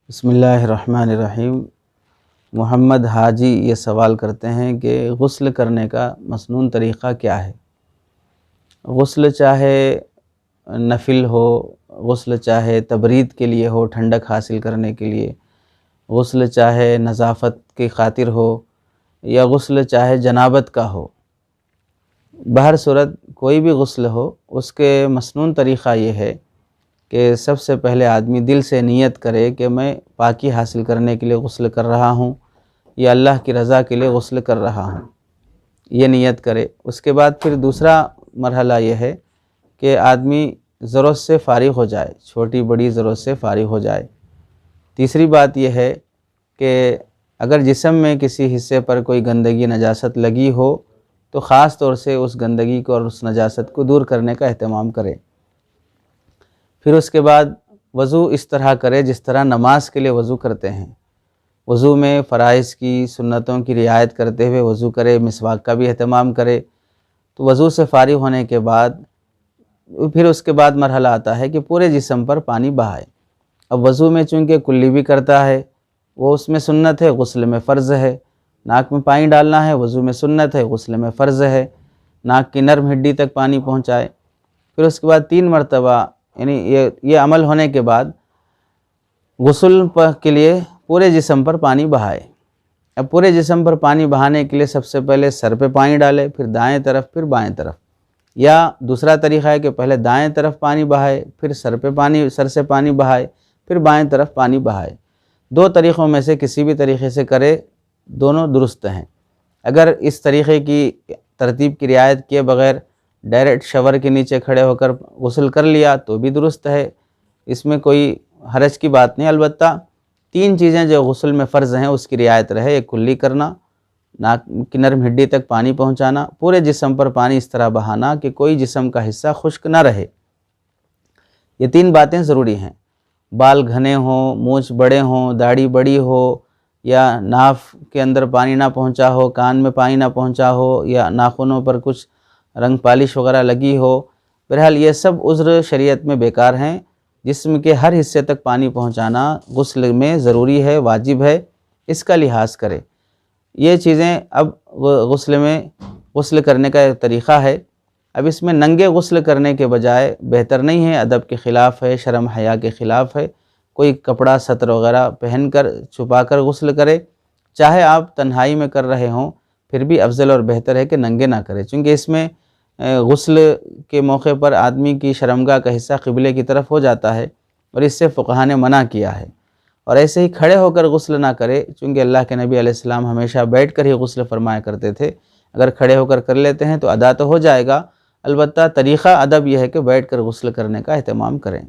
بسم اللہ الرحمن الرحیم۔ محمد حاجی یہ سوال کرتے ہیں کہ غسل کرنے کا مسنون طریقہ کیا ہے؟ غسل چاہے نفل ہو، غسل چاہے تبرید کے لیے ہو، ٹھنڈک حاصل کرنے کے لیے، غسل چاہے نظافت کی خاطر ہو، یا غسل چاہے جنابت کا ہو، بہر صورت کوئی بھی غسل ہو، اس کے مسنون طریقہ یہ ہے کہ سب سے پہلے آدمی دل سے نیت کرے کہ میں پاکی حاصل کرنے کے لیے غسل کر رہا ہوں یا اللہ کی رضا کے لیے غسل کر رہا ہوں، یہ نیت کرے۔ اس کے بعد پھر دوسرا مرحلہ یہ ہے کہ آدمی ضرورت سے فارغ ہو جائے، چھوٹی بڑی ضرورت سے فارغ ہو جائے۔ تیسری بات یہ ہے کہ اگر جسم میں کسی حصے پر کوئی گندگی نجاست لگی ہو تو خاص طور سے اس گندگی کو اور اس نجاست کو دور کرنے کا اہتمام کرے۔ پھر اس کے بعد وضو اس طرح کرے جس طرح نماز کے لیے وضو کرتے ہیں، وضو میں فرائض کی سنتوں کی رعایت کرتے ہوئے وضو کرے، مسواک کا بھی اہتمام کرے۔ تو وضو سے فارغ ہونے کے بعد پھر اس کے بعد مرحلہ آتا ہے کہ پورے جسم پر پانی بہائے۔ اب وضو میں چونکہ کلی بھی کرتا ہے، وہ اس میں سنت ہے، غسل میں فرض ہے۔ ناک میں پانی ڈالنا ہے، وضو میں سنت ہے، غسل میں فرض ہے۔ ناک کی نرم ہڈی تک پانی پہنچائے۔ پھر اس کے بعد 3 مرتبہ یعنی یہ عمل ہونے کے بعد غسل کے لیے پورے جسم پر پانی بہائے۔ اب پورے جسم پر پانی بہانے کے لیے سب سے پہلے سر پہ پانی ڈالے، پھر دائیں طرف، پھر بائیں طرف۔ یا دوسرا طریقہ ہے کہ پہلے دائیں طرف پانی بہائے، پھر سر سے پانی بہائے، پھر بائیں طرف پانی بہائے۔ 2 طریقوں میں سے کسی بھی طریقے سے کرے، دونوں درست ہیں۔ اگر اس طریقے کی ترتیب کی رعایت کیے بغیر ڈائریکٹ شاور کے نیچے کھڑے ہو کر غسل کر لیا تو بھی درست ہے، اس میں کوئی حرج کی بات نہیں۔ البتہ 3 چیزیں جو غسل میں فرض ہیں اس کی رعایت رہے: ایک کلی کرنا، ناک کی نرم ہڈی تک پانی پہنچانا، پورے جسم پر پانی اس طرح بہانا کہ کوئی جسم کا حصہ خشک نہ رہے۔ یہ 3 باتیں ضروری ہیں۔ بال گھنے ہوں، مونچھ بڑے ہوں، داڑھی بڑی ہو، یا ناف کے اندر پانی نہ پہنچا ہو، کان میں پانی نہ پہنچا ہو، یا ناخنوں پر کچھ رنگ پالش وغیرہ لگی ہو، بہرحال یہ سب عذر شریعت میں بیکار ہیں۔ جسم کے ہر حصے تک پانی پہنچانا غسل میں ضروری ہے، واجب ہے، اس کا لحاظ کرے۔ یہ چیزیں اب غسل کرنے کا ایک طریقہ ہے۔ اب اس میں ننگے غسل کرنے کے بجائے بہتر نہیں ہے، ادب کے خلاف ہے، شرم حیا کے خلاف ہے، کوئی کپڑا سطر وغیرہ پہن کر چھپا کر غسل کرے۔ چاہے آپ تنہائی میں کر رہے ہوں پھر بھی افضل اور بہتر ہے کہ ننگے نہ کرے، چونکہ اس میں غسل کے موقع پر آدمی کی شرمگاہ کا حصہ قبلے کی طرف ہو جاتا ہے، اور اس سے فقہا نے منع کیا ہے۔ اور ایسے ہی کھڑے ہو کر غسل نہ کرے، چونکہ اللہ کے نبی علیہ السلام ہمیشہ بیٹھ کر ہی غسل فرمایا کرتے تھے۔ اگر کھڑے ہو کر لیتے ہیں تو ادا تو ہو جائے گا، البتہ طریقہ ادب یہ ہے کہ بیٹھ کر غسل کرنے کا اہتمام کریں۔